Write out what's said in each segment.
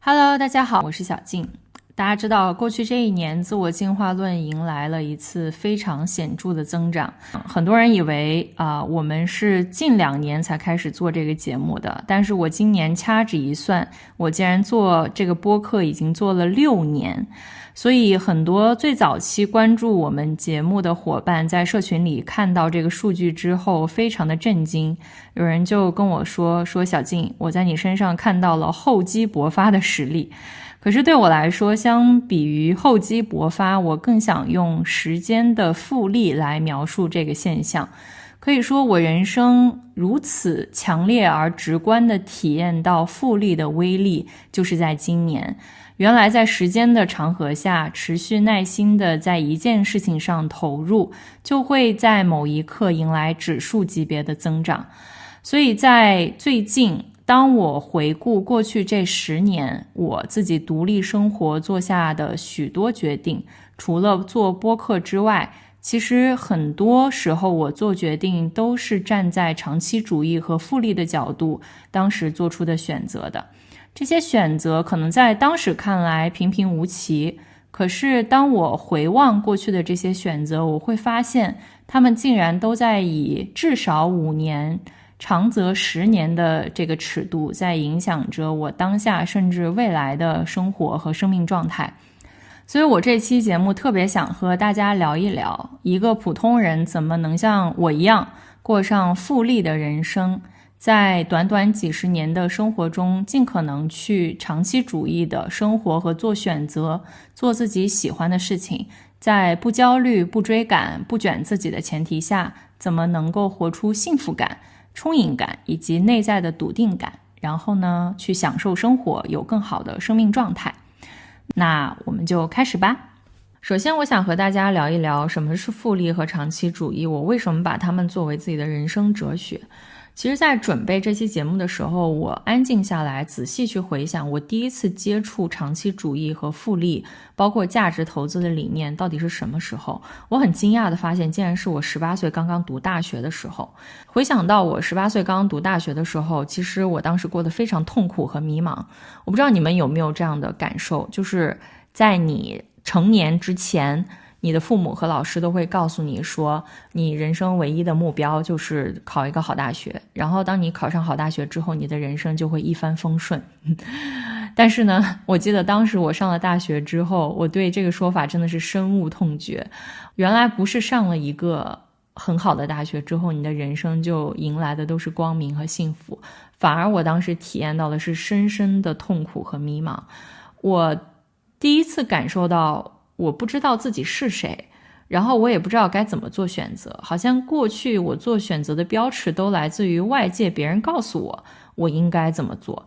Hello，大家好，我是小静。大家知道，过去这一年，自我进化论迎来了一次非常显著的增长。很多人以为我们是近2年才开始做这个节目的，但是我今年掐指一算，我竟然做这个播客已经做了6年。所以很多最早期关注我们节目的伙伴在社群里看到这个数据之后非常的震惊，有人就跟我说小静，我在你身上看到了厚积薄发的实力。可是对我来说，相比于厚积薄发，我更想用时间的复利来描述这个现象。可以说我人生如此强烈而直观地体验到复利的威力，就是在今年。原来在时间的长河下，持续耐心地在一件事情上投入，就会在某一刻迎来指数级别的增长。所以在最近，当我回顾过去这10年，我自己独立生活做下的许多决定，除了做播客之外，其实很多时候我做决定都是站在长期主义和复利的角度当时做出的选择的。这些选择可能在当时看来平平无奇，可是当我回望过去的这些选择，我会发现他们竟然都在以至少5年长则10年的这个尺度在影响着我当下甚至未来的生活和生命状态。所以我这期节目特别想和大家聊一聊，一个普通人怎么能像我一样过上复利的人生，在短短几十年的生活中尽可能去长期主义的生活和做选择，做自己喜欢的事情，在不焦虑、不追赶、不卷自己的前提下，怎么能够活出幸福感、充盈感以及内在的笃定感，然后呢，去享受生活，有更好的生命状态。那我们就开始吧。首先我想和大家聊一聊什么是复利和长期主义，我为什么把它们作为自己的人生哲学。其实在准备这期节目的时候，我安静下来仔细去回想我第一次接触长期主义和复利包括价值投资的理念到底是什么时候。我很惊讶地发现竟然是我18岁刚刚读大学的时候。回想到我18岁刚刚读大学的时候，其实我当时过得非常痛苦和迷茫。我不知道你们有没有这样的感受，就是在你成年之前，你的父母和老师都会告诉你说，你人生唯一的目标就是考一个好大学，然后当你考上好大学之后，你的人生就会一帆风顺。但是呢，我记得当时我上了大学之后，我对这个说法真的是深恶痛绝。原来不是上了一个很好的大学之后，你的人生就迎来的都是光明和幸福，反而我当时体验到的是深深的痛苦和迷茫。我第一次感受到我不知道自己是谁，然后我也不知道该怎么做选择，好像过去我做选择的标尺都来自于外界，别人告诉我应该怎么做。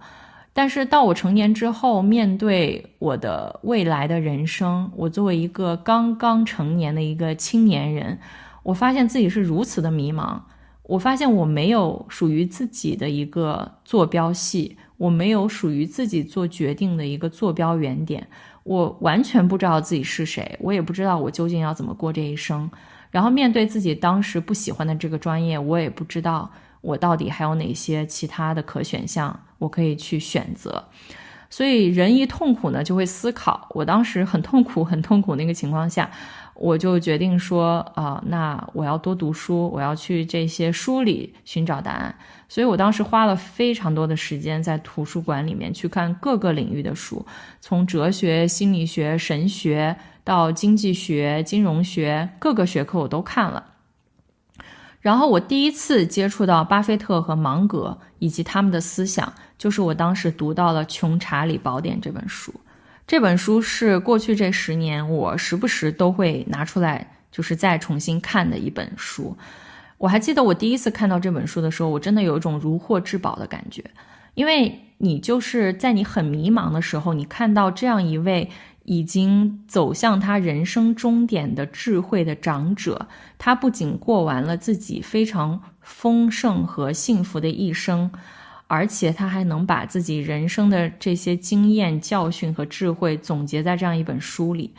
但是到我成年之后，面对我的未来的人生，我作为一个刚刚成年的一个青年人，我发现自己是如此的迷茫。我发现我没有属于自己的一个坐标系，我没有属于自己做决定的一个坐标原点，我完全不知道自己是谁，我也不知道我究竟要怎么过这一生。然后面对自己当时不喜欢的这个专业，我也不知道我到底还有哪些其他的可选项我可以去选择。所以人一痛苦呢，就会思考。我当时很痛苦那个情况下，我就决定说那我要多读书，我要去这些书里寻找答案。所以我当时花了非常多的时间在图书馆里面去看各个领域的书，从哲学、心理学、神学到经济学、金融学，各个学科我都看了。然后我第一次接触到巴菲特和芒格以及他们的思想，就是我当时读到了《穷查理宝典》这本书。这本书是过去这10年我时不时都会拿出来就是再重新看的一本书。我还记得我第一次看到这本书的时候，我真的有一种如获至宝的感觉。因为你就是在你很迷茫的时候，你看到这样一位已经走向他人生终点的智慧的长者，他不仅过完了自己非常丰盛和幸福的一生，而且他还能把自己人生的这些经验、教训和智慧总结在这样一本书里。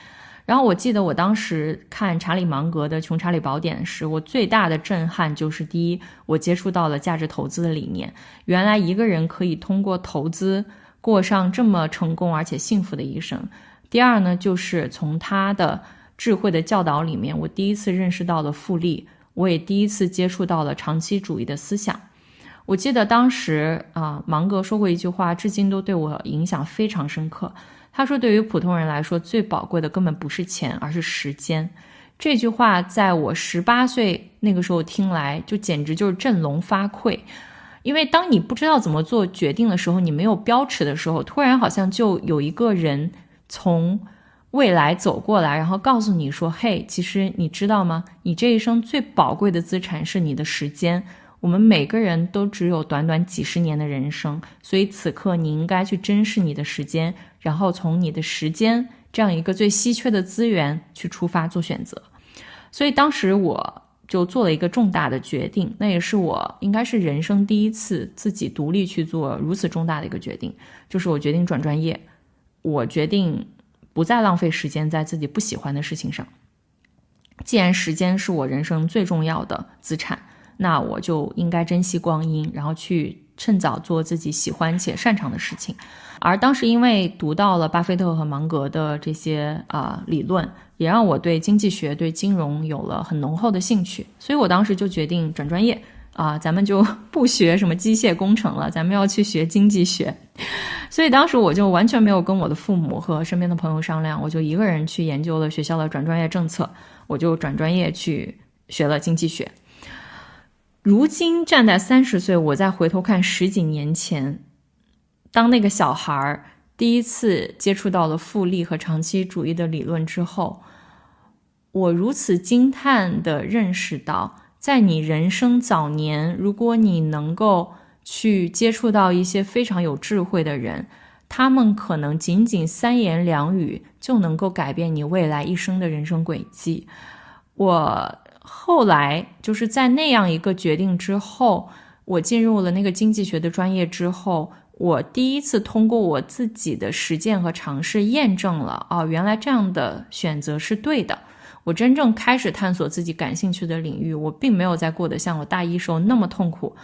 然后我记得我当时看查理芒格的《穷查理宝典》时，我最大的震撼就是第一，我接触到了价值投资的理念。原来一个人可以通过投资过上这么成功而且幸福的一生。第二呢，就是从他的智慧的教导里面，我第一次认识到了复利，我也第一次接触到了长期主义的思想。我记得当时芒格说过一句话，至今都对我影响非常深刻。他说，对于普通人来说，最宝贵的根本不是钱，而是时间。这句话在我18岁那个时候听来，就简直就是振聋发聩。因为当你不知道怎么做决定的时候，你没有标尺的时候，突然好像就有一个人从未来走过来，然后告诉你说，嘿，其实你知道吗？你这一生最宝贵的资产是你的时间。我们每个人都只有短短几十年的人生，所以此刻你应该去珍视你的时间，然后从你的时间这样一个最稀缺的资源去出发做选择。所以当时我就做了一个重大的决定，那也是我应该是人生第一次自己独立去做如此重大的一个决定，就是我决定转专业，我决定不再浪费时间在自己不喜欢的事情上。既然时间是我人生最重要的资产，那我就应该珍惜光阴，然后去趁早做自己喜欢且擅长的事情。而当时因为读到了巴菲特和芒格的这些理论，也让我对经济学对金融有了很浓厚的兴趣，所以我当时就决定转专业咱们就不学什么机械工程了，咱们要去学经济学。所以当时我就完全没有跟我的父母和身边的朋友商量，我就一个人去研究了学校的转专业政策，我就转专业去学了经济学。如今站在30岁，我再回头看10几年前，当那个小孩第一次接触到了复利和长期主义的理论之后，我如此惊叹地认识到，在你人生早年，如果你能够去接触到一些非常有智慧的人，他们可能仅仅3言2语就能够改变你未来一生的人生轨迹。我后来就是在那样一个决定之后，我进入了那个经济学的专业之后，我第一次通过我自己的实践和尝试验证了原来这样的选择是对的。我真正开始探索自己感兴趣的领域，我并没有再过得像我大一时候那么痛苦。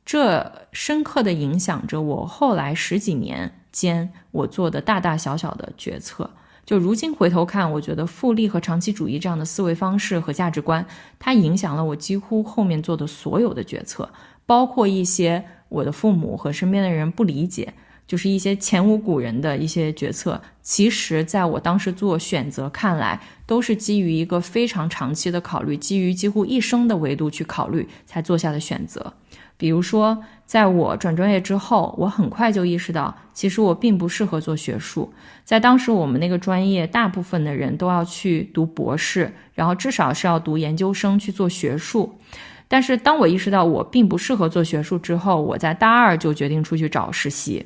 这深刻地影响着我后来10几年间我做的大大小小的决策。就如今回头看，我觉得复利和长期主义这样的思维方式和价值观，它影响了我几乎后面做的所有的决策，包括一些我的父母和身边的人不理解，就是一些前无古人的一些决策，其实在我当时做选择看来，都是基于一个非常长期的考虑，基于几乎一生的维度去考虑才做下的选择。比如说在我转专业之后，我很快就意识到其实我并不适合做学术。在当时我们那个专业大部分的人都要去读博士，然后至少是要读研究生去做学术。但是当我意识到我并不适合做学术之后，我在大2就决定出去找实习。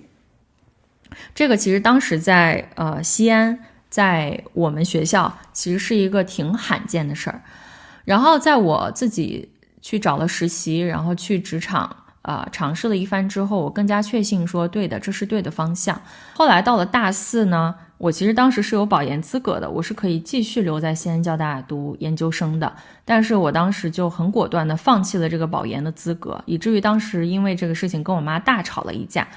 这个其实当时在西安，在我们学校其实是一个挺罕见的事儿。然后在我自己去找了实习，然后去职场尝试了一番之后，我更加确信说对的，这是对的方向。后来到了大4呢，我其实当时是有保研资格的，我是可以继续留在西安交大读研究生的，但是我当时就很果断地放弃了这个保研的资格，以至于当时因为这个事情跟我妈大吵了一架。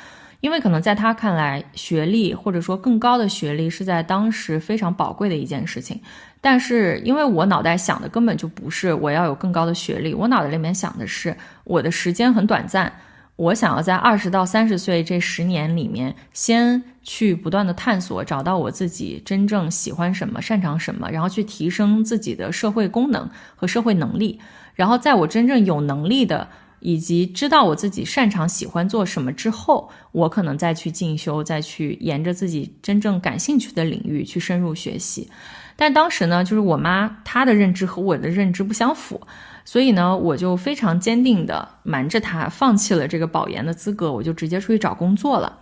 因为可能在他看来，学历或者说更高的学历是在当时非常宝贵的一件事情，但是因为我脑袋想的根本就不是我要有更高的学历，我脑袋里面想的是我的时间很短暂，我想要在20到30岁这10年里面，先去不断的探索，找到我自己真正喜欢什么，擅长什么，然后去提升自己的社会功能和社会能力，然后在我真正有能力的以及知道我自己擅长喜欢做什么之后，我可能再去进修，再去沿着自己真正感兴趣的领域去深入学习。但当时呢，就是我妈她的认知和我的认知不相符，所以呢，我就非常坚定的瞒着她放弃了这个保研的资格，我就直接出去找工作了。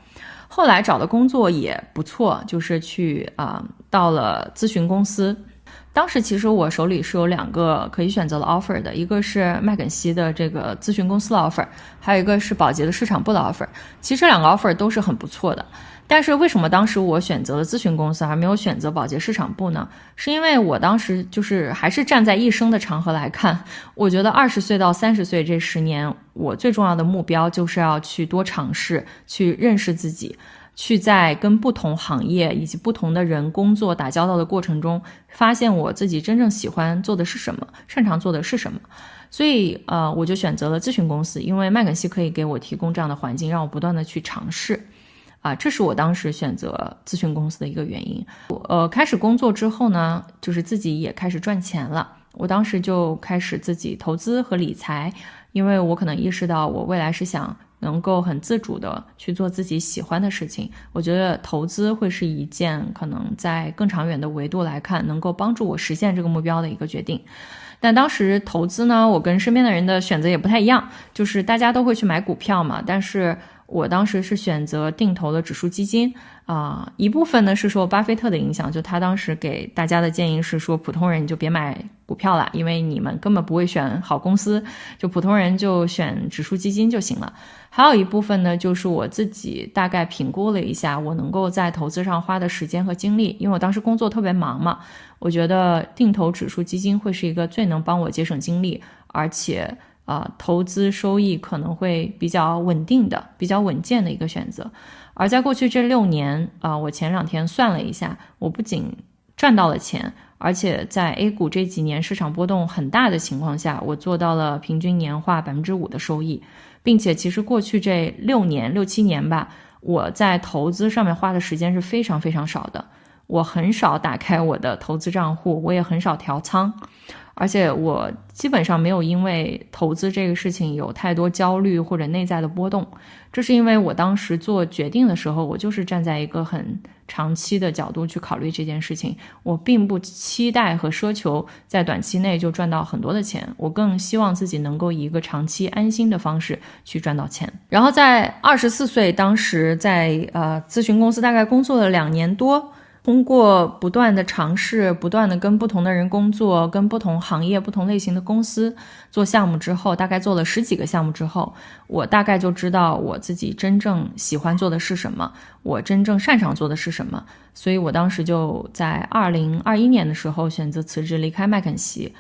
后来找的工作也不错，就是去到了咨询公司。当时其实我手里是有2个可以选择的 offer 的，一个是麦肯锡的这个咨询公司的 offer， 还有一个是宝洁的市场部的 offer。 其实这2个 offer 都是很不错的，但是为什么当时我选择了咨询公司而没有选择宝洁市场部呢？是因为我当时就是还是站在一生的长河来看，我觉得20岁到30岁这10年，我最重要的目标就是要去多尝试，去认识自己。去在跟不同行业以及不同的人工作打交道的过程中，发现我自己真正喜欢做的是什么，擅长做的是什么。所以我就选择了咨询公司，因为麦肯锡可以给我提供这样的环境，让我不断的去尝试。这是我当时选择咨询公司的一个原因。开始工作之后呢，就是自己也开始赚钱了。我当时就开始自己投资和理财，因为我可能意识到我未来是想能够很自主的去做自己喜欢的事情。我觉得投资会是一件可能在更长远的维度来看，能够帮助我实现这个目标的一个决定。但当时投资呢，我跟身边的人的选择也不太一样，就是大家都会去买股票嘛，但是我当时是选择定投的指数基金一部分呢是受巴菲特的影响，就他当时给大家的建议是说，普通人就别买股票了，因为你们根本不会选好公司，就普通人就选指数基金就行了。还有一部分呢，就是我自己大概评估了一下我能够在投资上花的时间和精力，因为我当时工作特别忙嘛，我觉得定投指数基金会是一个最能帮我节省精力，而且投资收益可能会比较稳定的、比较稳健的一个选择。而在过去这6年我前2天算了一下，我不仅赚到了钱，而且在 A 股这几年市场波动很大的情况下，我做到了平均年化 5% 的收益，并且其实过去这6年、6、7年吧，我在投资上面花的时间是非常非常少的。我很少打开我的投资账户，我也很少调仓，而且我基本上没有因为投资这个事情有太多焦虑或者内在的波动。这是因为我当时做决定的时候，我就是站在一个很长期的角度去考虑这件事情，我并不期待和奢求在短期内就赚到很多的钱，我更希望自己能够以一个长期安心的方式去赚到钱。然后在24岁，当时在咨询公司大概工作了2年多，通过不断的尝试，不断的跟不同的人工作，跟不同行业不同类型的公司做项目之后，大概做了10几个项目之后，我大概就知道我自己真正喜欢做的是什么，我真正擅长做的是什么。所以我当时就在2021年的时候选择辞职离开麦肯锡，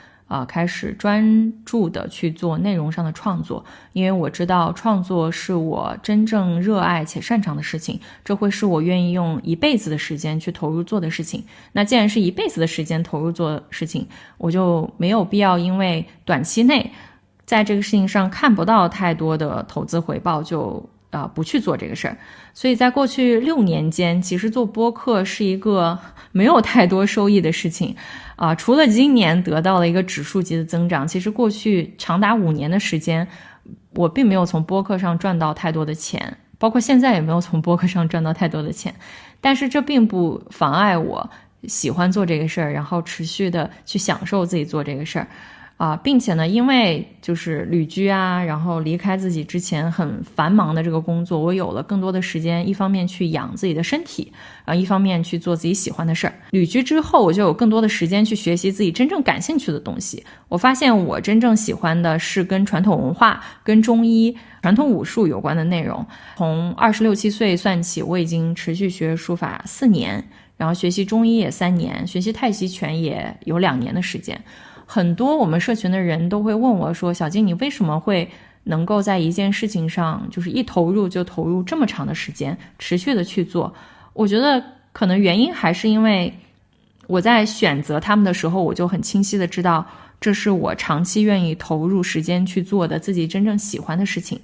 开始专注的去做内容上的创作，因为我知道创作是我真正热爱且擅长的事情，这会是我愿意用一辈子的时间去投入做的事情。那既然是一辈子的时间投入做事情，我就没有必要因为短期内在这个事情上看不到太多的投资回报就不去做这个事儿。所以在过去6年间，其实做播客是一个没有太多收益的事情除了今年得到了一个指数级的增长，其实过去长达5年的时间，我并没有从播客上赚到太多的钱，包括现在也没有从播客上赚到太多的钱。但是这并不妨碍我喜欢做这个事儿，然后持续的去享受自己做这个事儿并且呢，因为就是旅居然后离开自己之前很繁忙的这个工作，我有了更多的时间，一方面去养自己的身体一方面去做自己喜欢的事儿。旅居之后，我就有更多的时间去学习自己真正感兴趣的东西。我发现我真正喜欢的是跟传统文化、跟中医、传统武术有关的内容。从26、27岁算起，我已经持续学书法4年，然后学习中医也3年，学习太极拳也有2年的时间。很多我们社群的人都会问我说，小静，你为什么会能够在一件事情上就是一投入就投入这么长的时间，持续的去做？我觉得可能原因还是因为我在选择他们的时候，我就很清晰的知道这是我长期愿意投入时间去做的自己真正喜欢的事情。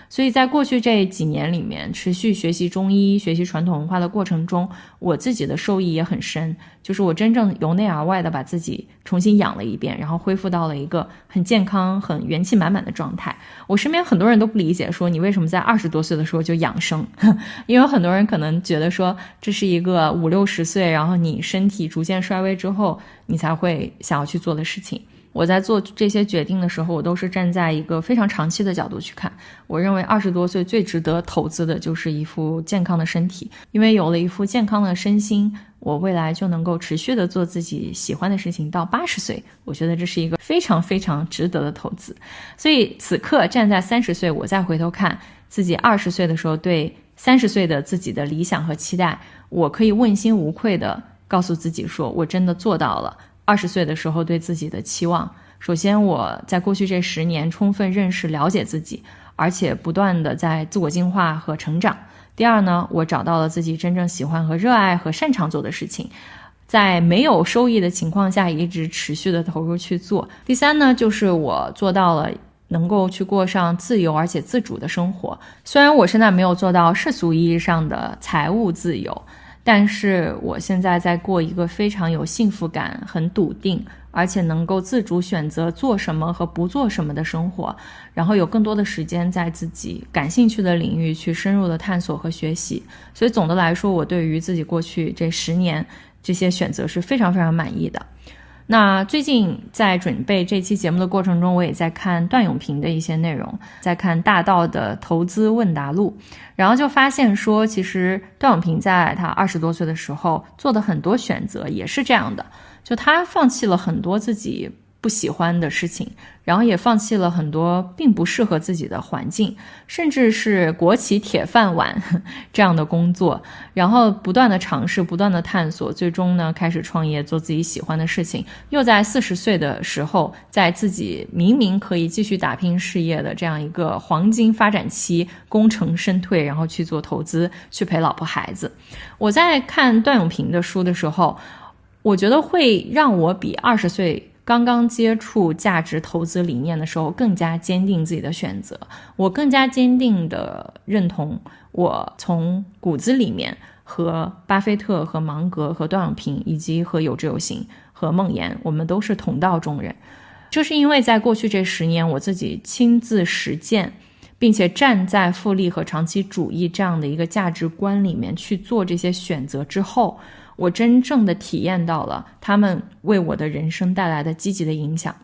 所以在过去这几年里面，持续学习中医、学习传统文化的过程中，我自己的受益也很深，就是我真正由内而外的把自己重新养了一遍，然后恢复到了一个很健康、很元气满满的状态。我身边很多人都不理解，说你为什么在20多岁的时候就养生？因为很多人可能觉得说这是一个50、60岁，然后你身体逐渐衰微之后，你才会想要去做的事情。我在做这些决定的时候，我都是站在一个非常长期的角度去看。我认为20多岁最值得投资的就是一副健康的身体，因为有了一副健康的身心，我未来就能够持续的做自己喜欢的事情到80岁。我觉得这是一个非常非常值得的投资。所以此刻站在30岁，我再回头看自己20岁的时候对30岁的自己的理想和期待，我可以问心无愧的告诉自己说，我真的做到了20岁的时候对自己的期望。首先我在过去这10年充分认识了解自己，而且不断的在自我进化和成长。第二呢，我找到了自己真正喜欢和热爱和擅长做的事情，在没有收益的情况下一直持续的投入去做。第三呢，就是我做到了能够去过上自由而且自主的生活。虽然我现在没有做到世俗意义上的财务自由，但是我现在在过一个非常有幸福感、很笃定，而且能够自主选择做什么和不做什么的生活，然后有更多的时间在自己感兴趣的领域去深入的探索和学习。所以总的来说，我对于自己过去这10年这些选择是非常非常满意的。那最近在准备这期节目的过程中，我也在看段永平的一些内容，在看大道的投资问答录，然后就发现说，其实段永平在他20多岁的时候做的很多选择也是这样的，就他放弃了很多自己不喜欢的事情，然后也放弃了很多并不适合自己的环境，甚至是国企铁饭碗这样的工作，然后不断的尝试，不断的探索，最终呢开始创业，做自己喜欢的事情，又在40岁的时候，在自己明明可以继续打拼事业的这样一个黄金发展期功成身退，然后去做投资，去陪老婆孩子。我在看段永平的书的时候，我觉得会让我比20岁刚刚接触价值投资理念的时候更加坚定自己的选择，我更加坚定的认同我从骨子里面和巴菲特和芒格和段永平以及和有志有行和孟岩，我们都是同道中人。这是因为在过去这10年我自己亲自实践，并且站在复利和长期主义这样的一个价值观里面去做这些选择之后，我真正的体验到了他们为我的人生带来的积极的影响。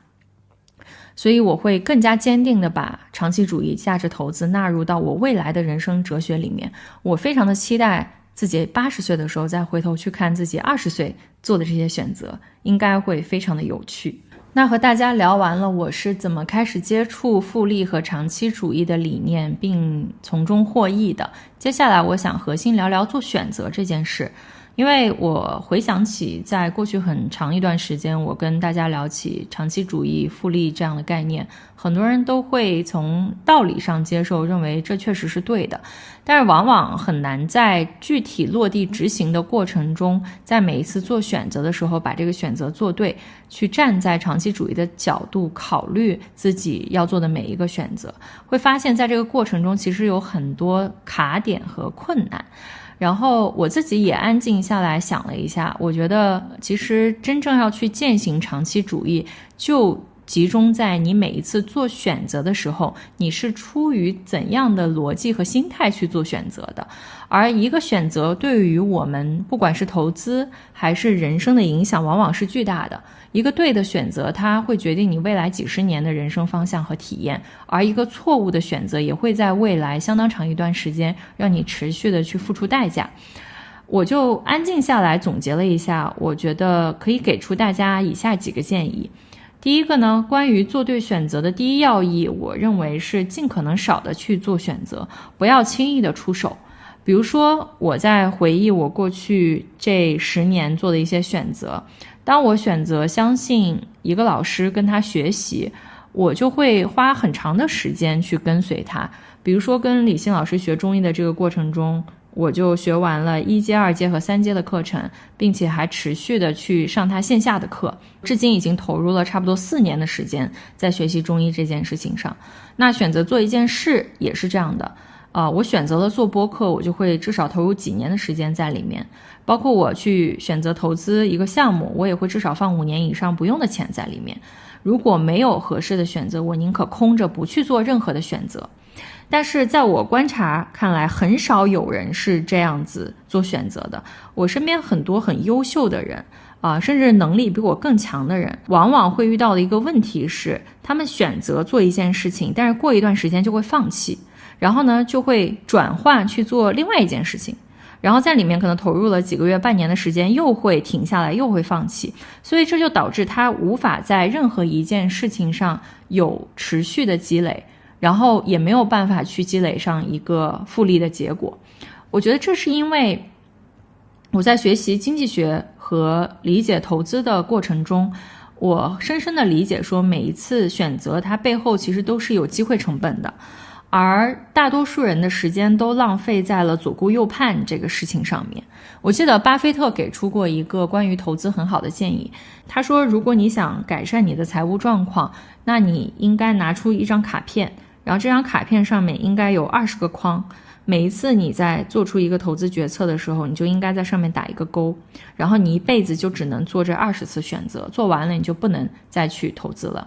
所以我会更加坚定的把长期主义价值投资纳入到我未来的人生哲学里面。我非常的期待自己80岁的时候再回头去看自己20岁做的这些选择，应该会非常的有趣。那和大家聊完了我是怎么开始接触复利和长期主义的理念并从中获益的，接下来我想核心聊聊做选择这件事。因为我回想起在过去很长一段时间，我跟大家聊起长期主义、复利这样的概念，很多人都会从道理上接受，认为这确实是对的，但是往往很难在具体落地执行的过程中，在每一次做选择的时候把这个选择做对，去站在长期主义的角度考虑自己要做的每一个选择，会发现在这个过程中其实有很多卡点和困难。然后我自己也安静下来想了一下，我觉得其实真正要去践行长期主义，就集中在你每一次做选择的时候，你是出于怎样的逻辑和心态去做选择的。而一个选择对于我们不管是投资还是人生的影响往往是巨大的。一个对的选择，它会决定你未来几十年的人生方向和体验，而一个错误的选择也会在未来相当长一段时间让你持续的去付出代价。我就安静下来总结了一下，我觉得可以给出大家以下几个建议。第一个呢，关于做对选择的第一要义，我认为是尽可能少的去做选择，不要轻易的出手。比如说我在回忆我过去这10年做的一些选择，当我选择相信一个老师跟他学习，我就会花很长的时间去跟随他。比如说跟李欣老师学中医的这个过程中，我就学完了1阶、2阶和3阶的课程，并且还持续的去上他线下的课，至今已经投入了差不多4年的时间在学习中医这件事情上。那选择做一件事也是这样的，我选择了做播客，我就会至少投入几年的时间在里面，包括我去选择投资一个项目，我也会至少放5年以上不用的钱在里面。如果没有合适的选择，我宁可空着不去做任何的选择。但是在我观察看来，很少有人是这样子做选择的。我身边很多很优秀的人甚至能力比我更强的人，往往会遇到的一个问题是，他们选择做一件事情，但是过一段时间就会放弃，然后呢就会转换去做另外一件事情，然后在里面可能投入了几个月、半年的时间，又会停下来，又会放弃。所以这就导致他无法在任何一件事情上有持续的积累，然后也没有办法去积累上一个复利的结果。我觉得这是因为我在学习经济学和理解投资的过程中，我深深的理解说，每一次选择它背后其实都是有机会成本的。而大多数人的时间都浪费在了左顾右盼这个事情上面。我记得巴菲特给出过一个关于投资很好的建议，他说如果你想改善你的财务状况，那你应该拿出一张卡片，然后这张卡片上面应该有20个框，每一次你在做出一个投资决策的时候，你就应该在上面打一个勾，然后你一辈子就只能做这20次选择，做完了你就不能再去投资了。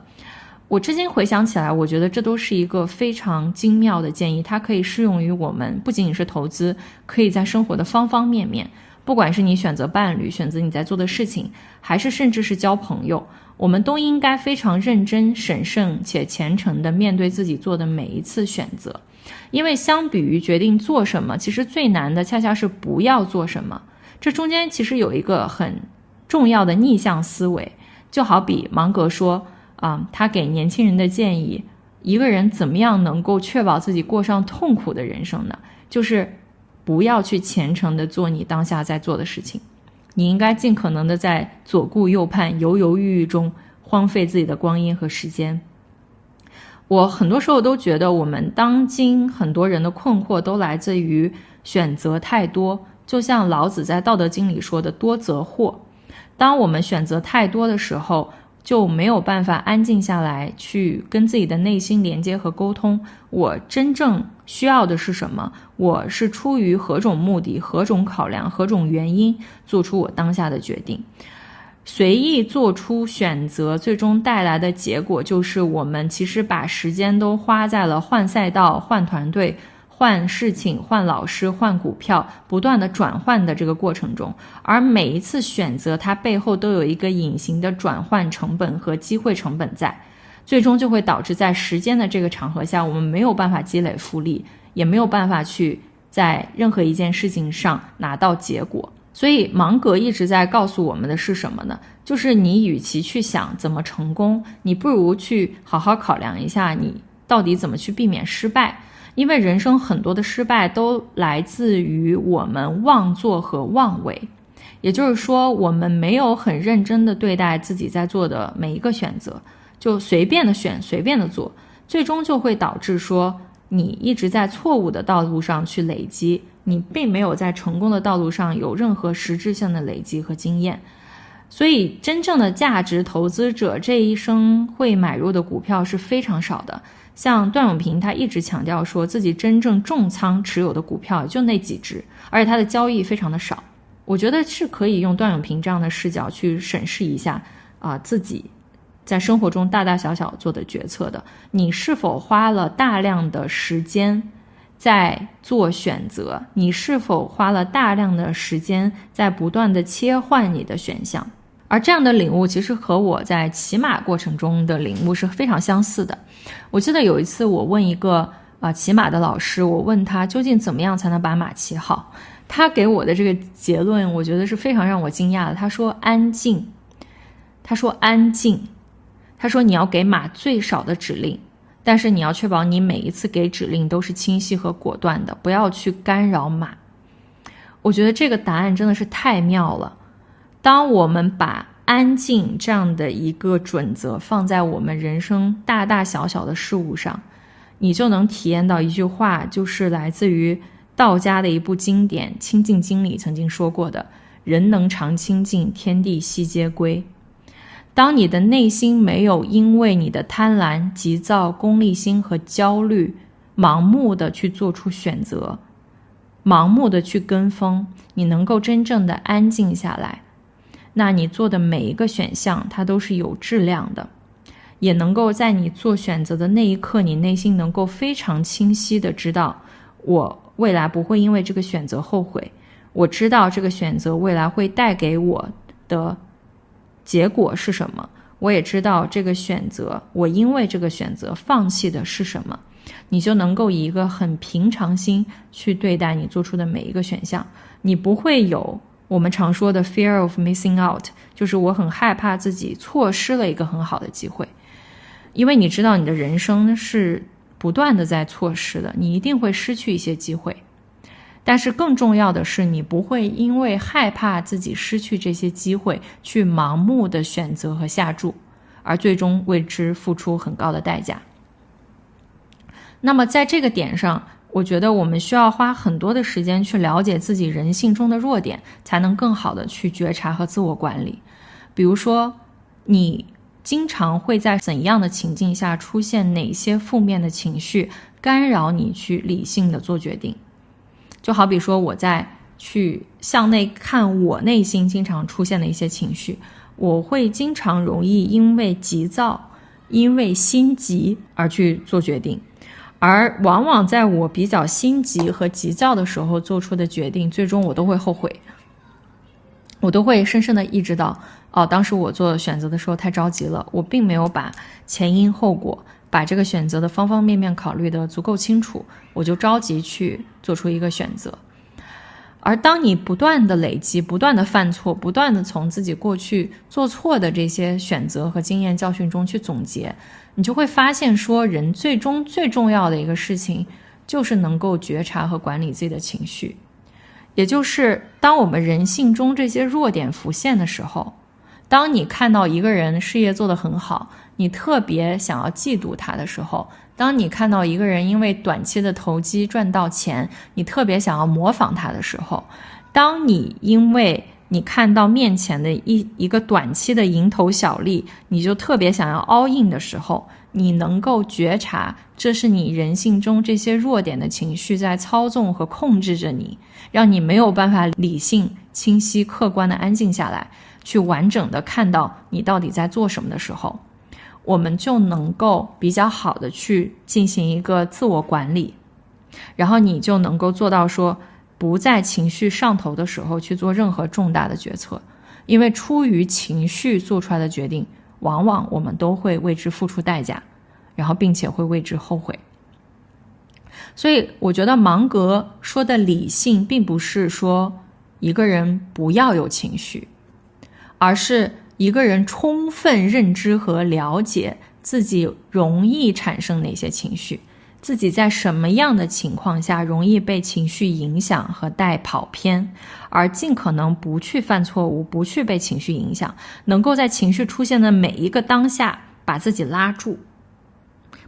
我至今回想起来，我觉得这都是一个非常精妙的建议，它可以适用于我们，不仅仅是投资，可以在生活的方方面面，不管是你选择伴侣，选择你在做的事情，还是甚至是交朋友，我们都应该非常认真、审慎且虔诚地面对自己做的每一次选择。因为相比于决定做什么，其实最难的恰恰是不要做什么。这中间其实有一个很重要的逆向思维，就好比芒格说他给年轻人的建议，一个人怎么样能够确保自己过上痛苦的人生呢？就是不要去虔诚地做你当下在做的事情，你应该尽可能的在左顾右盼、犹犹豫豫中荒废自己的光阴和时间。我很多时候都觉得我们当今很多人的困惑都来自于选择太多，就像老子在《道德经》里说的多则惑。当我们选择太多的时候，就没有办法安静下来去跟自己的内心连接和沟通，我真正需要的是什么，我是出于何种目的、何种考量、何种原因做出我当下的决定。随意做出选择最终带来的结果就是我们其实把时间都花在了换赛道、换团队、换事情、换老师、换股票，不断的转换的这个过程中，而每一次选择它背后都有一个隐形的转换成本和机会成本在，最终就会导致在时间的这个场合下，我们没有办法积累复利，也没有办法去在任何一件事情上拿到结果。所以芒格一直在告诉我们的是什么呢？就是你与其去想怎么成功，你不如去好好考量一下你到底怎么去避免失败。因为人生很多的失败都来自于我们妄做和妄为，也就是说我们没有很认真的对待自己在做的每一个选择，就随便的选，随便的做，最终就会导致说你一直在错误的道路上去累积，你并没有在成功的道路上有任何实质性的累积和经验。所以真正的价值投资者这一生会买入的股票是非常少的，像段永平他一直强调说自己真正重仓持有的股票就那几只，而且他的交易非常的少。我觉得是可以用段永平这样的视角去审视一下自己在生活中大大小小做的决策的，你是否花了大量的时间在做选择，你是否花了大量的时间在不断的切换你的选项。而这样的领悟其实和我在骑马过程中的领悟是非常相似的。我记得有一次我问一个骑马的老师，我问他究竟怎么样才能把马骑好，他给我的这个结论我觉得是非常让我惊讶的。他说安静，他说你要给马最少的指令，但是你要确保你每一次给指令都是清晰和果断的，不要去干扰马。我觉得这个答案真的是太妙了。当我们把安静这样的一个准则放在我们人生大大小小的事物上，你就能体验到一句话，就是来自于道家的一部经典《清净经》里曾经说过的，人能常清净，天地悉皆归。当你的内心没有因为你的贪婪、急躁、功利心和焦虑盲目的去做出选择，盲目的去跟风，你能够真正的安静下来，那你做的每一个选项它都是有质量的，也能够在你做选择的那一刻，你内心能够非常清晰的知道，我未来不会因为这个选择后悔，我知道这个选择未来会带给我的结果是什么，我也知道这个选择我因为这个选择放弃的是什么，你就能够以一个很平常心去对待你做出的每一个选项。你不会有我们常说的 fear of missing out， 就是我很害怕自己错失了一个很好的机会，因为你知道你的人生是不断的在错失的，你一定会失去一些机会。但是更重要的是，你不会因为害怕自己失去这些机会去盲目的选择和下注，而最终为之付出很高的代价。那么在这个点上，我觉得我们需要花很多的时间去了解自己人性中的弱点，才能更好的去觉察和自我管理。比如说，你经常会在怎样的情境下出现哪些负面的情绪，干扰你去理性的做决定。就好比说我在去向内看我内心经常出现的一些情绪，我会经常容易因为急躁，因为心急而去做决定，而往往在我比较心急和急躁的时候做出的决定，最终我都会后悔，我都会深深的意识到，当时我做选择的时候太着急了，我并没有把前因后果，把这个选择的方方面面考虑得足够清楚，我就着急去做出一个选择。而当你不断的累积，不断的犯错，不断的从自己过去做错的这些选择和经验教训中去总结，你就会发现说，人最终最重要的一个事情就是能够觉察和管理自己的情绪。也就是当我们人性中这些弱点浮现的时候，当你看到一个人事业做得很好，你特别想要嫉妒他的时候，当你看到一个人因为短期的投机赚到钱，你特别想要模仿他的时候，当你因为你看到面前的一个短期的蝇头小利，你就特别想要 all in 的时候，你能够觉察这是你人性中这些弱点的情绪在操纵和控制着你，让你没有办法理性、清晰、客观的安静下来，去完整的看到你到底在做什么的时候，我们就能够比较好的去进行一个自我管理，然后你就能够做到说不在情绪上头的时候去做任何重大的决策。因为出于情绪做出来的决定，往往我们都会为之付出代价，然后并且会为之后悔。所以我觉得芒格说的理性并不是说一个人不要有情绪，而是一个人充分认知和了解自己容易产生哪些情绪，自己在什么样的情况下容易被情绪影响和带跑偏，而尽可能不去犯错误，不去被情绪影响，能够在情绪出现的每一个当下把自己拉住，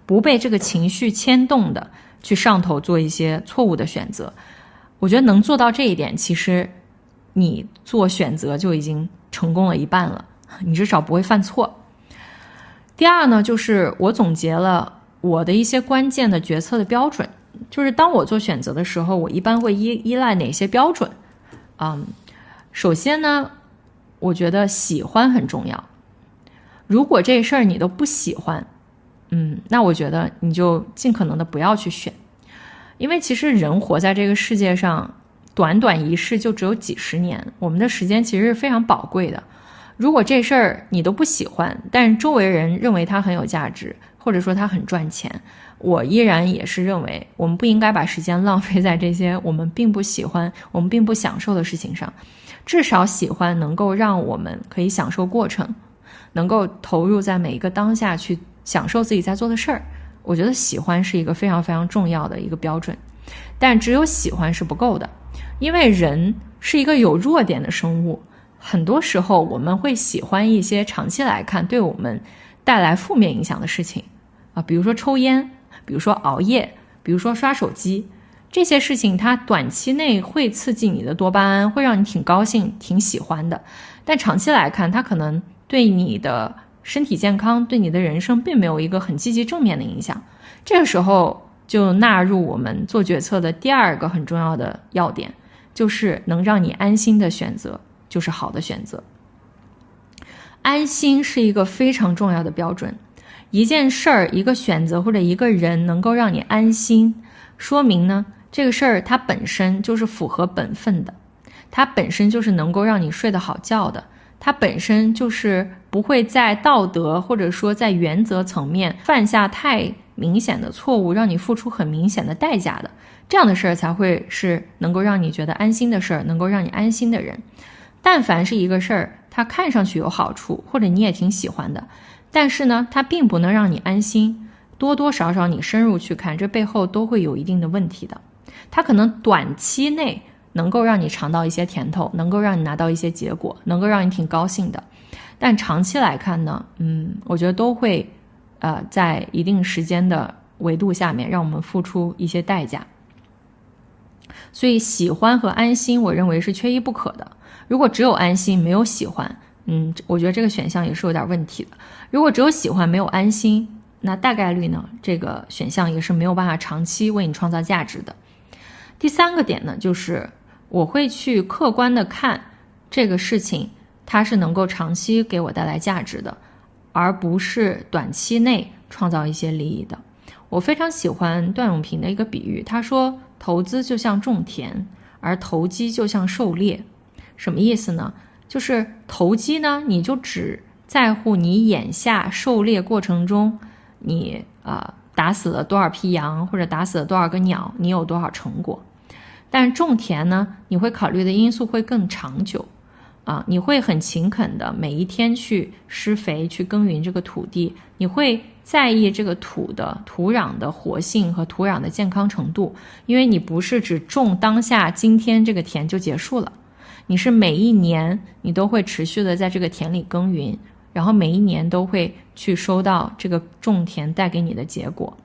不被这个情绪牵动的去上头做一些错误的选择。我觉得能做到这一点，其实你做选择就已经成功了一半了，你至少不会犯错。第二呢，就是我总结了我的一些关键的决策的标准，就是当我做选择的时候，我一般会依赖哪些标准。首先呢，我觉得喜欢很重要。如果这事儿你都不喜欢，那我觉得你就尽可能的不要去选。因为其实人活在这个世界上，短短一世就只有几十年，我们的时间其实是非常宝贵的。如果这事儿你都不喜欢，但是周围人认为它很有价值，或者说它很赚钱，我依然也是认为我们不应该把时间浪费在这些我们并不喜欢、我们并不享受的事情上。至少喜欢能够让我们可以享受过程，能够投入在每一个当下去享受自己在做的事儿。我觉得喜欢是一个非常非常重要的一个标准，但只有喜欢是不够的，因为人是一个有弱点的生物，很多时候我们会喜欢一些长期来看对我们带来负面影响的事情比如说抽烟，比如说熬夜，比如说刷手机，这些事情它短期内会刺激你的多巴胺，会让你挺高兴挺喜欢的，但长期来看它可能对你的身体健康，对你的人生并没有一个很积极正面的影响。这个时候就纳入我们做决策的第二个很重要的要点，就是能让你安心的选择就是好的选择。安心是一个非常重要的标准，一件事儿、一个选择或者一个人能够让你安心，说明呢这个事儿它本身就是符合本分的，它本身就是能够让你睡得好觉的，它本身就是不会在道德或者说在原则层面犯下太明显的错误，让你付出很明显的代价的，这样的事儿才会是能够让你觉得安心的事儿，能够让你安心的人。但凡是一个事儿它看上去有好处，或者你也挺喜欢的，但是呢它并不能让你安心，多多少少你深入去看，这背后都会有一定的问题的。它可能短期内能够让你尝到一些甜头，能够让你拿到一些结果，能够让你挺高兴的，但长期来看呢我觉得都会在一定时间的维度下面，让我们付出一些代价。所以喜欢和安心我认为是缺一不可的。如果只有安心没有喜欢，我觉得这个选项也是有点问题的。如果只有喜欢没有安心，那大概率呢，这个选项也是没有办法长期为你创造价值的。第三个点呢，就是我会去客观的看这个事情，它是能够长期给我带来价值的，而不是短期内创造一些利益的。我非常喜欢段永平的一个比喻，他说投资就像种田，而投机就像狩猎。什么意思呢？就是投机呢，你就只在乎你眼下狩猎过程中你打死了多少匹羊，或者打死了多少个鸟，你有多少成果。但种田呢，你会考虑的因素会更长久你会很勤恳的每一天去施肥，去耕耘这个土地，你会在意这个土壤的活性和土壤的健康程度，因为你不是只种当下今天这个田就结束了，你是每一年你都会持续的在这个田里耕耘，然后每一年都会去收到这个种田带给你的结果。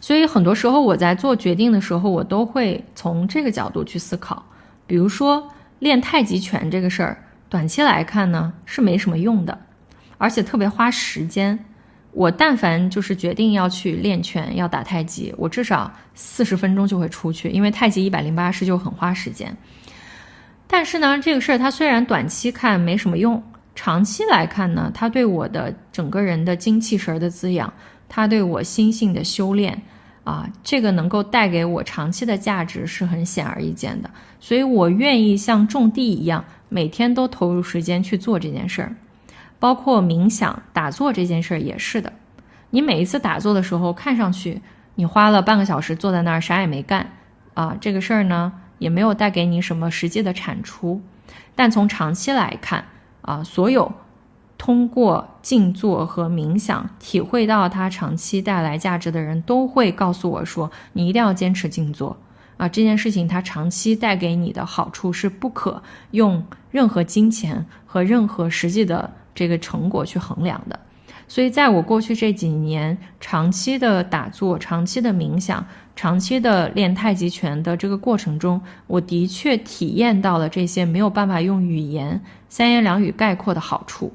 所以很多时候我在做决定的时候，我都会从这个角度去思考。比如说练太极拳这个事儿，短期来看呢是没什么用的，而且特别花时间。我但凡就是决定要去练拳，要打太极，我至少40分钟就会出去，因为太极108式就很花时间。但是呢，这个事儿它虽然短期看没什么用，长期来看呢，它对我的整个人的精气神的滋养，它对我心性的修炼这个能够带给我长期的价值是很显而易见的。所以我愿意像种地一样，每天都投入时间去做这件事儿。包括冥想打坐这件事儿也是的，你每一次打坐的时候，看上去你花了半个小时坐在那儿啥也没干这个事儿呢也没有带给你什么实际的产出。但从长期来看所有通过静坐和冥想体会到它长期带来价值的人都会告诉我说，你一定要坚持静坐这件事情它长期带给你的好处是不可用任何金钱和任何实际的这个成果去衡量的。所以在我过去这几年长期的打坐，长期的冥想，长期的练太极拳的这个过程中，我的确体验到了这些没有办法用语言三言两语概括的好处，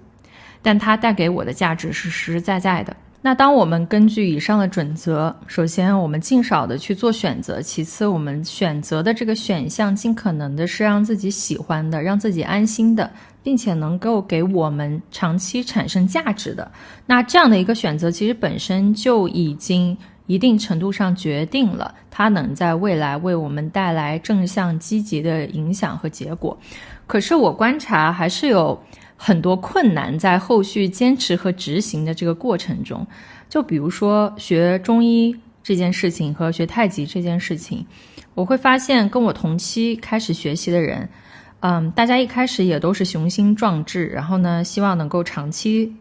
但它带给我的价值是实实在在的。那当我们根据以上的准则，首先我们尽少的去做选择，其次我们选择的这个选项尽可能的是让自己喜欢的，让自己安心的，并且能够给我们长期产生价值的，那这样的一个选择其实本身就已经一定程度上决定了它能在未来为我们带来正向积极的影响和结果。可是我观察还是有很多困难在后续坚持和执行的这个过程中。就比如说学中医这件事情和学太极这件事情，我会发现跟我同期开始学习的人大家一开始也都是雄心壮志，然后呢希望能够长期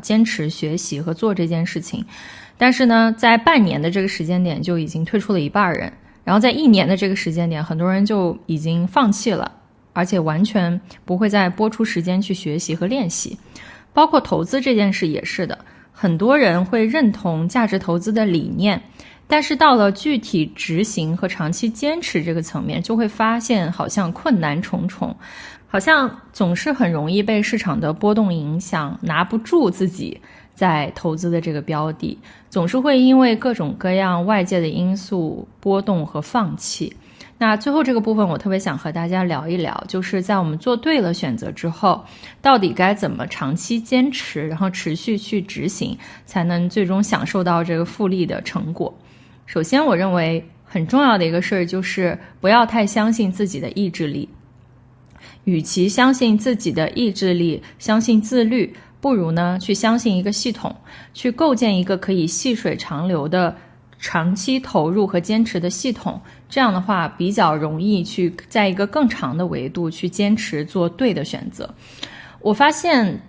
坚持学习和做这件事情。但是呢在半年的这个时间点就已经退出了一半人，然后在1年的这个时间点很多人就已经放弃了，而且完全不会再拨出时间去学习和练习。包括投资这件事也是的，很多人会认同价值投资的理念，但是到了具体执行和长期坚持这个层面，就会发现好像困难重重，好像总是很容易被市场的波动影响，拿不住自己在投资的这个标的，总是会因为各种各样外界的因素波动和放弃。那最后这个部分我特别想和大家聊一聊，就是在我们做对了选择之后，到底该怎么长期坚持，然后持续去执行，才能最终享受到这个复利的成果。首先我认为很重要的一个事儿就是不要太相信自己的意志力，与其相信自己的意志力，相信自律，不如呢去相信一个系统，去构建一个可以细水长流的长期投入和坚持的系统，这样的话比较容易去在一个更长的维度去坚持做对的选择。我发现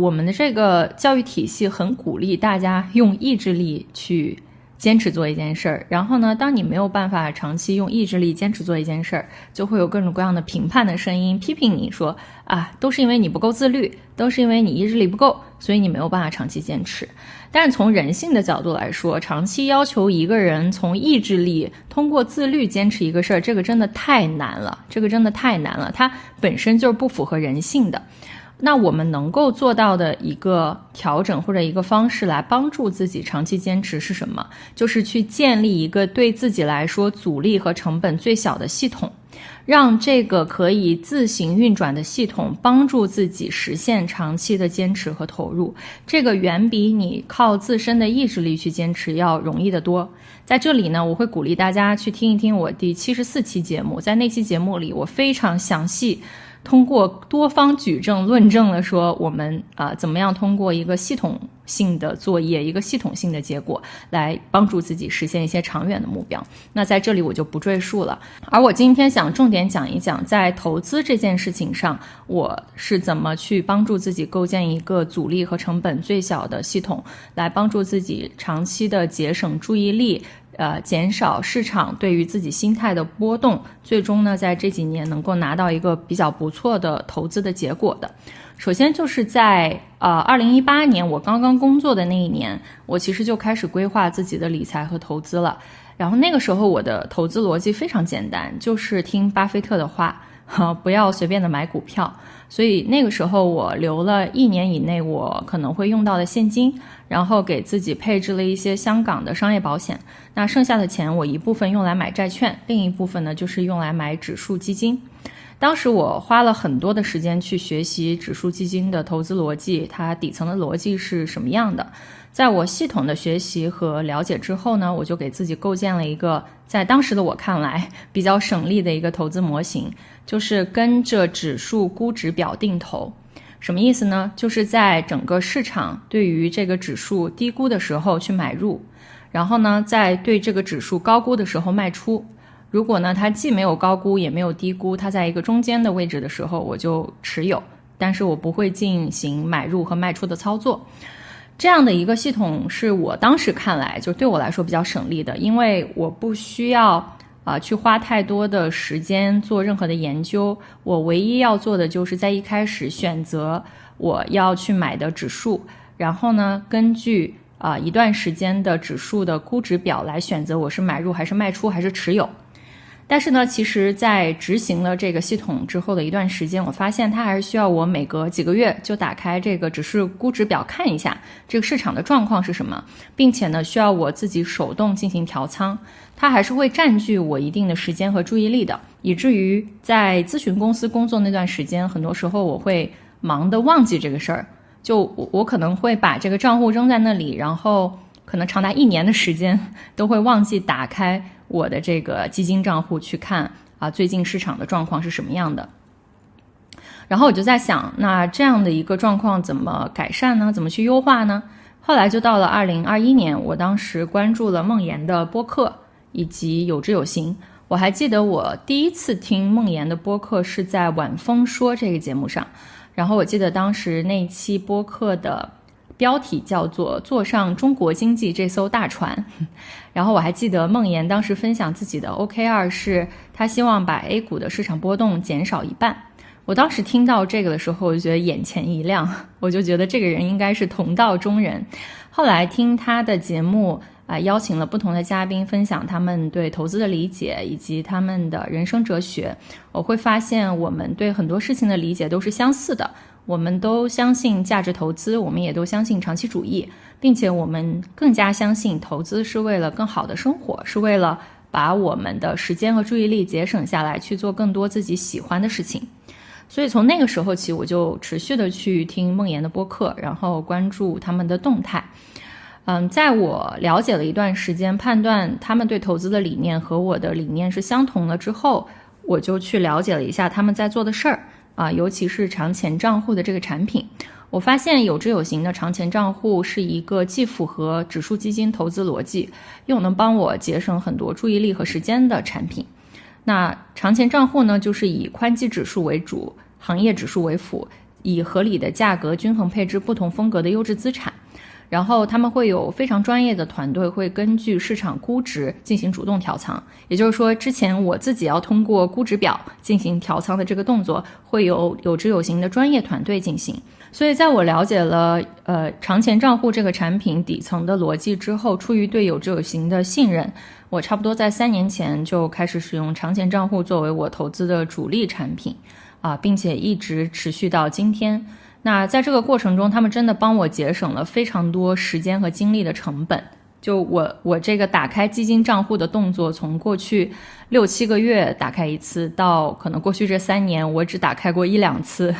我们的这个教育体系很鼓励大家用意志力去坚持做一件事儿，然后呢，当你没有办法长期用意志力坚持做一件事儿，就会有各种各样的评判的声音批评你说啊，都是因为你不够自律，都是因为你意志力不够，所以你没有办法长期坚持。但是从人性的角度来说，长期要求一个人从意志力通过自律坚持一个事儿，这个真的太难了，它本身就是不符合人性的。那我们能够做到的一个调整或者一个方式来帮助自己长期坚持是什么？就是去建立一个对自己来说阻力和成本最小的系统，让这个可以自行运转的系统帮助自己实现长期的坚持和投入。这个远比你靠自身的意志力去坚持要容易得多。在这里呢，我会鼓励大家去听一听我第74期节目，在那期节目里我非常详细通过多方举证论证了说我们怎么样通过一个系统性的作业，一个系统性的结果来帮助自己实现一些长远的目标。那在这里我就不赘述了。而我今天想重点讲一讲在投资这件事情上，我是怎么去帮助自己构建一个阻力和成本最小的系统，来帮助自己长期的节省注意力，减少市场对于自己心态的波动，最终呢，在这几年能够拿到一个比较不错的投资的结果的。首先就是在2018年我刚刚工作的那一年，我其实就开始规划自己的理财和投资了。然后那个时候我的投资逻辑非常简单，就是听巴菲特的话，不要随便的买股票。所以那个时候我留了1年以内我可能会用到的现金，然后给自己配置了一些香港的商业保险。那剩下的钱我一部分用来买债券，另一部分呢就是用来买指数基金。当时我花了很多的时间去学习指数基金的投资逻辑，它底层的逻辑是什么样的。在我系统的学习和了解之后呢，我就给自己构建了一个在当时的我看来比较省力的一个投资模型，就是跟着指数估值表定投。什么意思呢？就是在整个市场对于这个指数低估的时候去买入，然后呢，在对这个指数高估的时候卖出。如果呢，它既没有高估也没有低估，它在一个中间的位置的时候，我就持有，但是我不会进行买入和卖出的操作。这样的一个系统是我当时看来就对我来说比较省力的，因为我不需要去花太多的时间做任何的研究，我唯一要做的就是在一开始选择我要去买的指数，然后呢，根据一段时间的指数的估值表来选择我是买入还是卖出还是持有。但是呢，其实在执行了这个系统之后的一段时间，我发现它还是需要我每隔几个月就打开这个指数估值表看一下这个市场的状况是什么，并且呢，需要我自己手动进行调仓，它还是会占据我一定的时间和注意力的，以至于在咨询公司工作那段时间，很多时候我会忙得忘记这个事儿，就我可能会把这个账户扔在那里，然后可能长达1年的时间都会忘记打开我的这个基金账户去看最近市场的状况是什么样的。然后我就在想，那这样的一个状况怎么改善呢？怎么去优化呢？后来就到了2021年，我当时关注了梦岩的播客以及有知有行。我还记得我第一次听梦岩的播客是在晚风说这个节目上，然后我记得当时那期播客的标题叫做坐上中国经济这艘大船。然后我还记得梦岩当时分享自己的 OKR 是他希望把 A 股的市场波动减少1半。我当时听到这个的时候，我就觉得眼前一亮，我就觉得这个人应该是同道中人。后来听他的节目邀请了不同的嘉宾分享他们对投资的理解以及他们的人生哲学，我会发现我们对很多事情的理解都是相似的，我们都相信价值投资，我们也都相信长期主义，并且我们更加相信投资是为了更好的生活，是为了把我们的时间和注意力节省下来去做更多自己喜欢的事情。所以从那个时候起，我就持续的去听梦岩的播客，然后关注他们的动态。在我了解了一段时间，判断他们对投资的理念和我的理念是相同了之后，我就去了解了一下他们在做的事儿尤其是长钱账户的这个产品。我发现有知有行的长钱账户是一个既符合指数基金投资逻辑，又能帮我节省很多注意力和时间的产品。那长钱账户呢，就是以宽基指数为主，行业指数为辅，以合理的价格均衡配置不同风格的优质资产。然后他们会有非常专业的团队，会根据市场估值进行主动调仓。也就是说，之前我自己要通过估值表进行调仓的这个动作，会有知有行的专业团队进行。所以在我了解了长钱账户这个产品底层的逻辑之后，出于对有知有行的信任，我差不多在3年前就开始使用长钱账户作为我投资的主力产品并且一直持续到今天。那在这个过程中，他们真的帮我节省了非常多时间和精力的成本。就我这个打开基金账户的动作，从过去6-7个月打开一次，到可能过去这3年我只打开过1-2次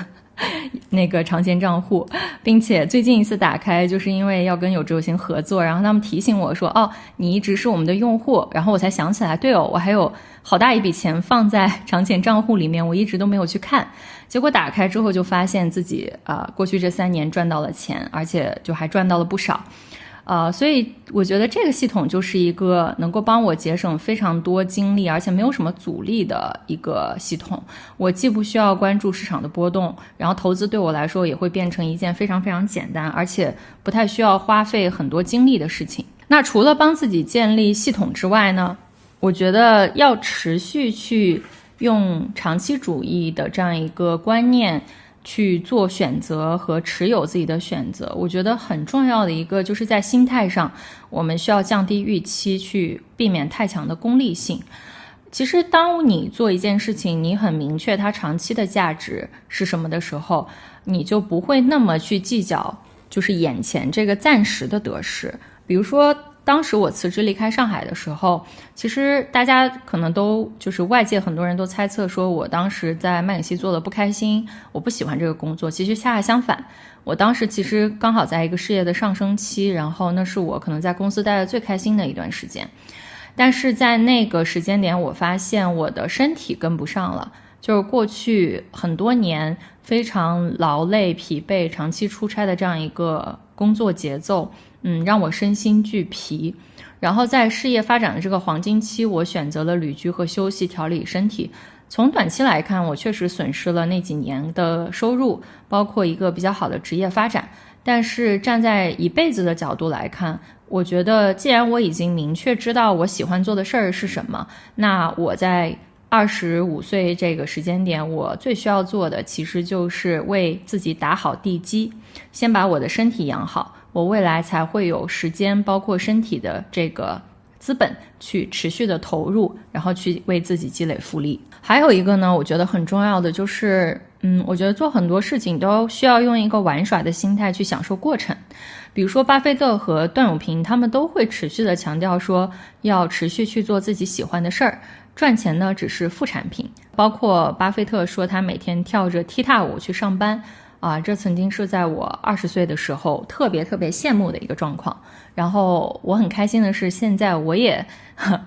那个长钱账户，并且最近一次打开就是因为要跟有知有行合作，然后他们提醒我说你一直是我们的用户，然后我才想起来，对我还有好大一笔钱放在长钱账户里面，我一直都没有去看。结果打开之后就发现自己过去这3年赚到了钱，而且就还赚到了不少。所以我觉得这个系统就是一个能够帮我节省非常多精力，而且没有什么阻力的一个系统。我既不需要关注市场的波动，然后投资对我来说也会变成一件非常非常简单，而且不太需要花费很多精力的事情。那除了帮自己建立系统之外呢，我觉得要持续去用长期主义的这样一个观念去做选择和持有自己的选择，我觉得很重要的一个就是在心态上，我们需要降低预期，去避免太强的功利性。其实当你做一件事情，你很明确它长期的价值是什么的时候，你就不会那么去计较就是眼前这个暂时的得失。比如说当时我辞职离开上海的时候，其实大家可能都就是外界很多人都猜测说我当时在麦肯锡做的不开心，我不喜欢这个工作。其实恰恰相反，我当时其实刚好在一个事业的上升期，然后那是我可能在公司待的最开心的一段时间。但是在那个时间点，我发现我的身体跟不上了，就是过去很多年非常劳累疲惫长期出差的这样一个工作节奏，让我身心俱疲。然后在事业发展的这个黄金期，我选择了旅居和休息，调理身体。从短期来看，我确实损失了那几年的收入，包括一个比较好的职业发展。但是站在一辈子的角度来看，我觉得既然我已经明确知道我喜欢做的事儿是什么，那我在25岁这个时间点，我最需要做的其实就是为自己打好地基，先把我的身体养好，我未来才会有时间包括身体的这个资本去持续的投入，然后去为自己积累复利。还有一个呢，我觉得很重要的就是我觉得做很多事情都需要用一个玩耍的心态去享受过程。比如说巴菲特和段永平他们都会持续的强调说要持续去做自己喜欢的事儿，赚钱呢只是副产品。包括巴菲特说他每天跳着踢踏舞去上班这曾经是在我20岁的时候特别特别羡慕的一个状况。然后我很开心的是，现在我也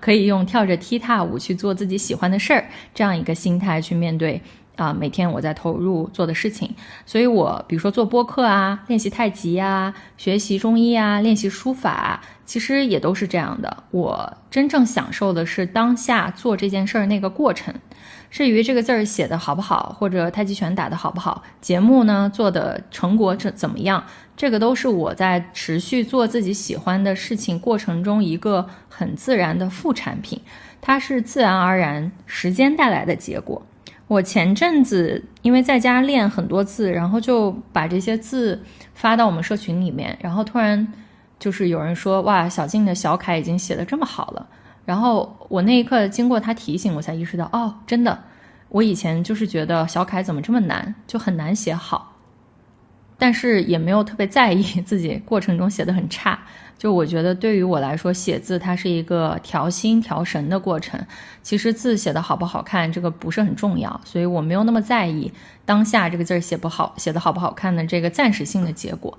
可以用跳着踢踏舞去做自己喜欢的事儿这样一个心态去面对每天我在投入做的事情。所以我比如说做播客练习太极学习中医练习书法，其实也都是这样的。我真正享受的是当下做这件事儿那个过程。至于这个字儿写的好不好，或者太极拳打的好不好，节目呢做的成果怎么样，这个都是我在持续做自己喜欢的事情过程中一个很自然的副产品，它是自然而然时间带来的结果。我前阵子因为在家练很多字，然后就把这些字发到我们社群里面，然后突然就是有人说，哇，小静的小楷已经写得这么好了。然后我那一刻经过他提醒，我才意识到真的，我以前就是觉得小楷怎么这么难，就很难写好，但是也没有特别在意自己过程中写得很差。就我觉得对于我来说，写字它是一个调心调神的过程，其实字写得好不好看这个不是很重要，所以我没有那么在意当下这个字写得好不好看的这个暂时性的结果。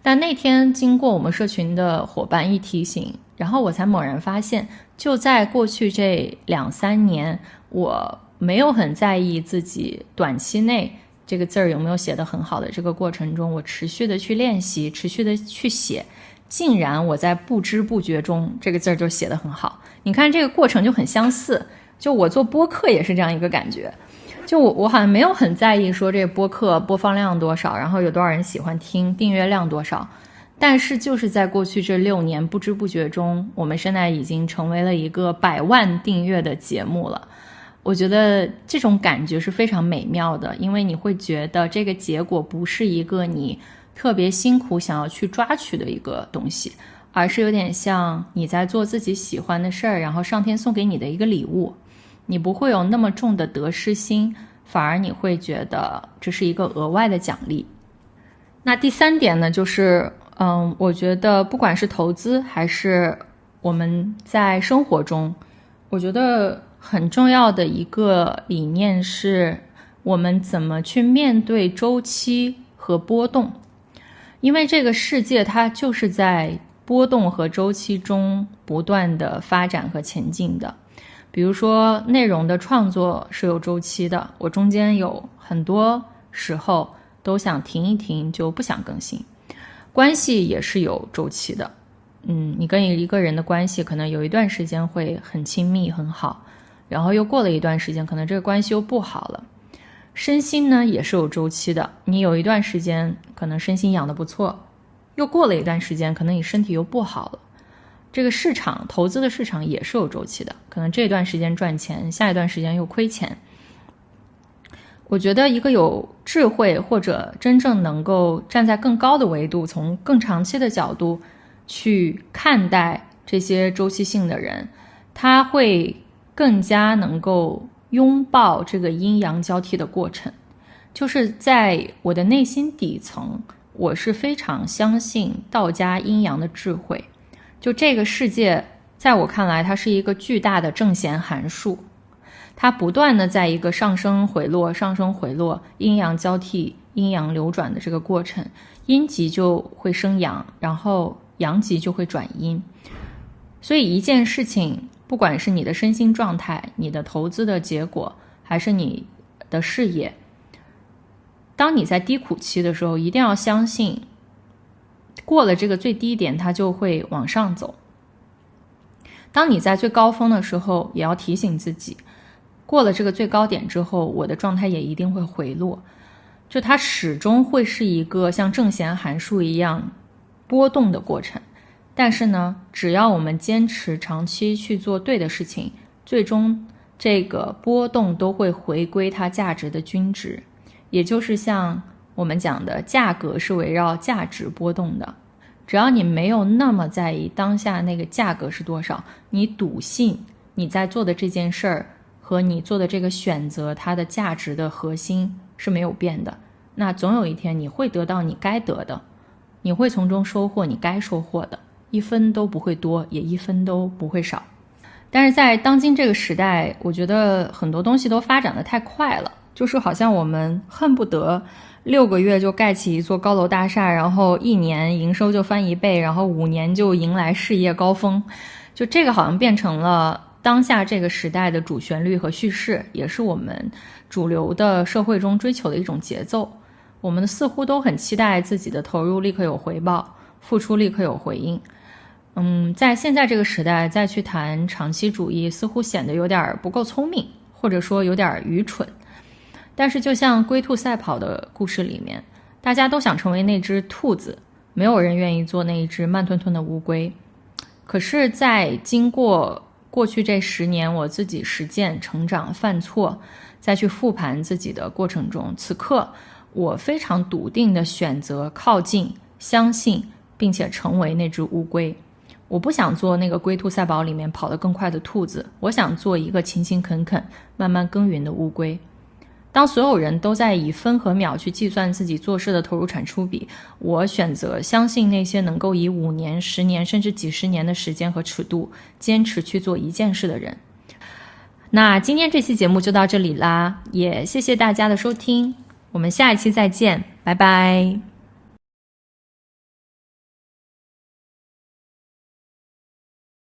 但那天经过我们社群的伙伴一提醒，然后我才猛然发现，就在过去这2-3年，我没有很在意自己短期内这个字儿有没有写得很好的这个过程中，我持续的去练习，持续的去写，竟然我在不知不觉中这个字儿就写得很好。你看这个过程就很相似，就我做播客也是这样一个感觉。就我好像没有很在意说这个播客播放量多少，然后有多少人喜欢听，订阅量多少。但是就是在过去这6年不知不觉中，我们现在已经成为了一个100万订阅的节目了。我觉得这种感觉是非常美妙的，因为你会觉得这个结果不是一个你特别辛苦想要去抓取的一个东西，而是有点像你在做自己喜欢的事儿，然后上天送给你的一个礼物。你不会有那么重的得失心，反而你会觉得这是一个额外的奖励。那第3点呢，就是我觉得不管是投资还是我们在生活中，我觉得很重要的一个理念是我们怎么去面对周期和波动。因为这个世界它就是在波动和周期中不断的发展和前进的。比如说内容的创作是有周期的，我中间有很多时候都想停一停，就不想更新。关系也是有周期的，你跟一个人的关系可能有一段时间会很亲密很好，然后又过了一段时间，可能这个关系又不好了。身心呢也是有周期的，你有一段时间可能身心养得不错，又过了一段时间，可能你身体又不好了。这个市场，投资的市场也是有周期的，可能这段时间赚钱，下一段时间又亏钱。我觉得一个有智慧或者真正能够站在更高的维度，从更长期的角度去看待这些周期性的人，他会更加能够拥抱这个阴阳交替的过程。就是在我的内心底层，我是非常相信道家阴阳的智慧。就这个世界在我看来，它是一个巨大的正弦函数，它不断的在一个上升回落上升回落，阴阳交替阴阳流转的这个过程，阴极就会生阳，然后阳极就会转阴。所以一件事情，不管是你的身心状态，你的投资的结果，还是你的事业，当你在低谷期的时候，一定要相信过了这个最低点，它就会往上走。当你在最高峰的时候，也要提醒自己，过了这个最高点之后，我的状态也一定会回落。就它始终会是一个像正弦函数一样波动的过程。但是呢，只要我们坚持长期去做对的事情，最终这个波动都会回归它价值的均值。也就是像我们讲的，价格是围绕价值波动的。只要你没有那么在意当下那个价格是多少，你笃信你在做的这件事儿和你做的这个选择，它的价值的核心是没有变的，那总有一天你会得到你该得的，你会从中收获你该收获的，一分都不会多，也一分都不会少。但是在当今这个时代，我觉得很多东西都发展得太快了，就是好像我们恨不得6个月就盖起一座高楼大厦，然后1年营收就翻1倍，然后5年就迎来事业高峰。就这个好像变成了当下这个时代的主旋律和叙事，也是我们主流的社会中追求的一种节奏。我们似乎都很期待自己的投入立刻有回报，付出立刻有回应。在现在这个时代再去谈长期主义，似乎显得有点不够聪明，或者说有点愚蠢。但是就像龟兔赛跑的故事里面，大家都想成为那只兔子，没有人愿意做那一只慢吞吞的乌龟。可是在经过过去这10年我自己实践成长犯错，再去复盘自己的过程中，此刻我非常笃定的选择靠近、相信并且成为那只乌龟。我不想做那个龟兔赛跑里面跑得更快的兔子，我想做一个勤勤恳恳慢慢耕耘的乌龟。当所有人都在以分和秒去计算自己做事的投入产出比，我选择相信那些能够以5年、10年甚至几十年的时间和尺度坚持去做一件事的人。那今天这期节目就到这里啦，也谢谢大家的收听，我们下一期再见，拜拜。